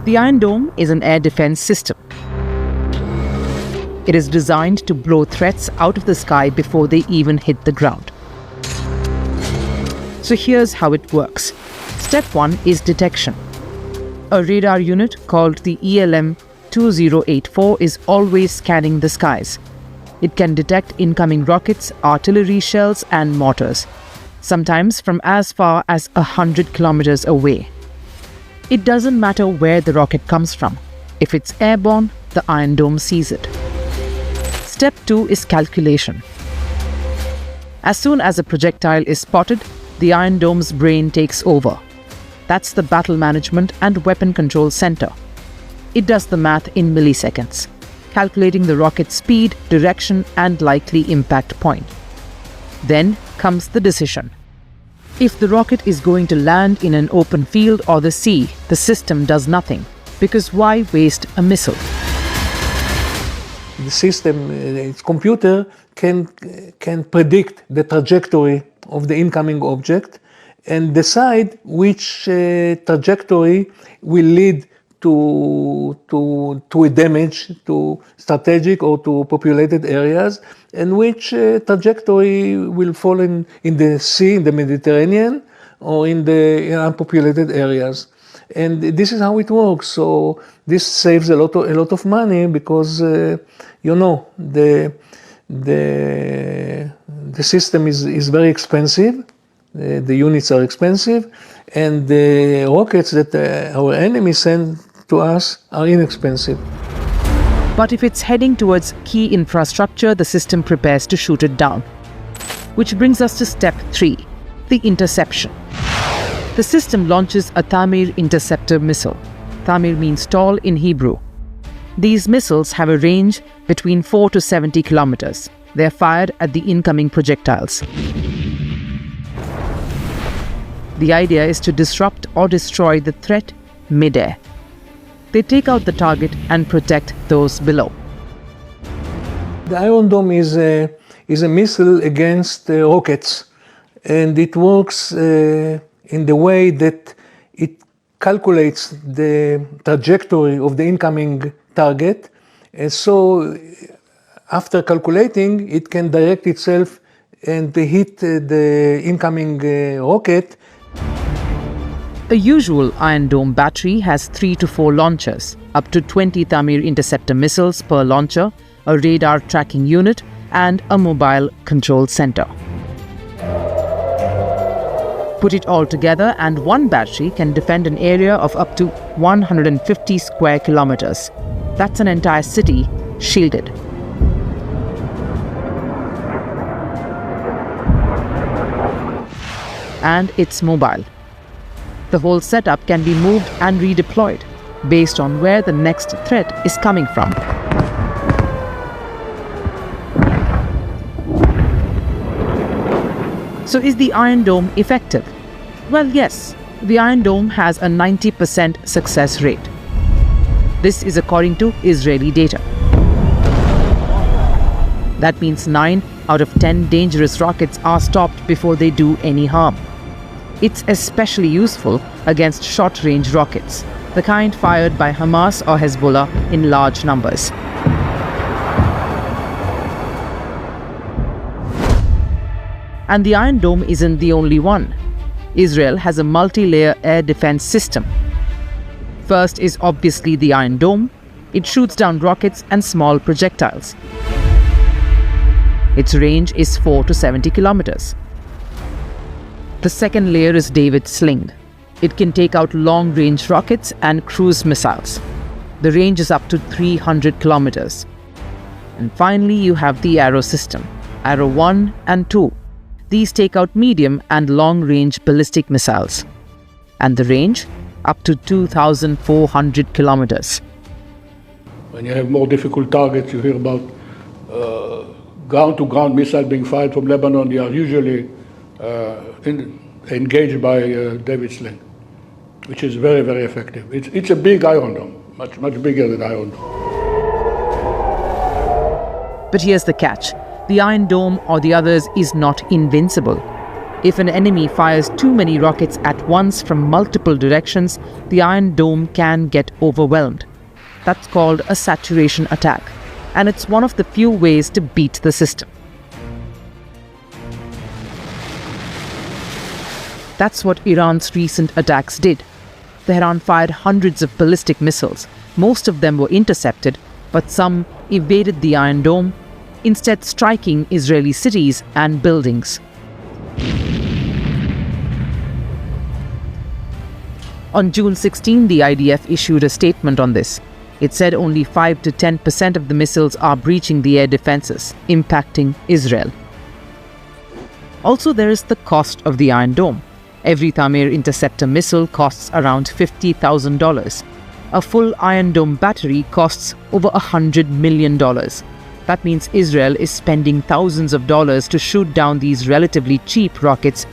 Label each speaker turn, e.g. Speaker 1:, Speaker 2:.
Speaker 1: The Iron Dome is an air defense system. It is designed to blow threats out of the sky before they even hit the ground. So here's how it works. Step 1 is detection. A radar unit called the ELM 2084 is always scanning the skies. It can detect incoming rockets, artillery shells, and mortars, sometimes from as far as 100 kilometers away. It doesn't matter where the rocket comes from. If it's airborne, the Iron Dome sees it. Step 2 is calculation. As soon as a projectile is spotted, the Iron Dome's brain takes over. That's the battle management and weapon control center. It does the math in milliseconds, calculating the rocket's speed, direction, and likely impact point. Then comes the decision. If the rocket is going to land in an open field or the sea, the system does nothing, because why waste a missile?
Speaker 2: The system, its computer, can predict the trajectory of the incoming object and decide which trajectory will lead to a damage to strategic or to populated areas, and which trajectory will fall in the sea, in the Mediterranean, or in the unpopulated areas. And this is how it works. So this saves a lot of money because the system is very expensive. The units are expensive, and the rockets that our enemies send to us are inexpensive.
Speaker 1: But if it's heading towards key infrastructure, the system prepares to shoot it down. Which brings us to step 3, the interception. The system launches a Tamir interceptor missile. Tamir means tall in Hebrew. These missiles have a range between 4 to 70 kilometers. They are fired at the incoming projectiles. The idea is to disrupt or destroy the threat mid-air. They take out the target and protect those below.
Speaker 2: The Iron Dome is a missile against rockets, and it works in the way that it calculates the trajectory of the incoming target, and so after calculating, it can direct itself and hit the incoming rocket.
Speaker 1: A usual Iron Dome battery has 3 to 4 launchers, up to 20 Tamir interceptor missiles per launcher, a radar tracking unit, and a mobile control center. Put it all together and one battery can defend an area of up to 150 square kilometers. That's an entire city shielded. And it's mobile. The whole setup can be moved and redeployed based on where the next threat is coming from. So is the Iron Dome effective? Well, yes, the Iron Dome has a 90% success rate. This is according to Israeli data. That means 9 out of 10 dangerous rockets are stopped before they do any harm. It's especially useful against short-range rockets, the kind fired by Hamas or Hezbollah in large numbers. And the Iron Dome isn't the only one. Israel has a multi-layer air defense system. First is obviously the Iron Dome. It shoots down rockets and small projectiles. Its range is 4 to 70 kilometers. The second layer is David's Sling. It can take out long-range rockets and cruise missiles. The range is up to 300 kilometers. And finally, you have the Arrow system, Arrow 1 and 2. These take out medium and long-range ballistic missiles. And the range, up to 2,400 kilometers.
Speaker 3: When you have more difficult targets, you hear about ground-to-ground missiles being fired from Lebanon. They are usually engaged by David's Sling, which is very, very effective. It's a big Iron Dome, much bigger than Iron Dome.
Speaker 1: But here's the catch. The Iron Dome or the others is not invincible. If an enemy fires too many rockets at once from multiple directions, the Iron Dome can get overwhelmed. That's called a saturation attack, and it's one of the few ways to beat the system. That's what Iran's recent attacks did. Tehran fired hundreds of ballistic missiles. Most of them were intercepted, but some evaded the Iron Dome, instead striking Israeli cities and buildings. On June 16, the IDF issued a statement on this. It said only 5 to 10% of the missiles are breaching the air defenses, impacting Israel. Also, there is the cost of the Iron Dome. Every Tamir interceptor missile costs around $50,000. A full Iron Dome battery costs over $100 million. That means Israel is spending thousands of dollars to shoot down these relatively cheap rockets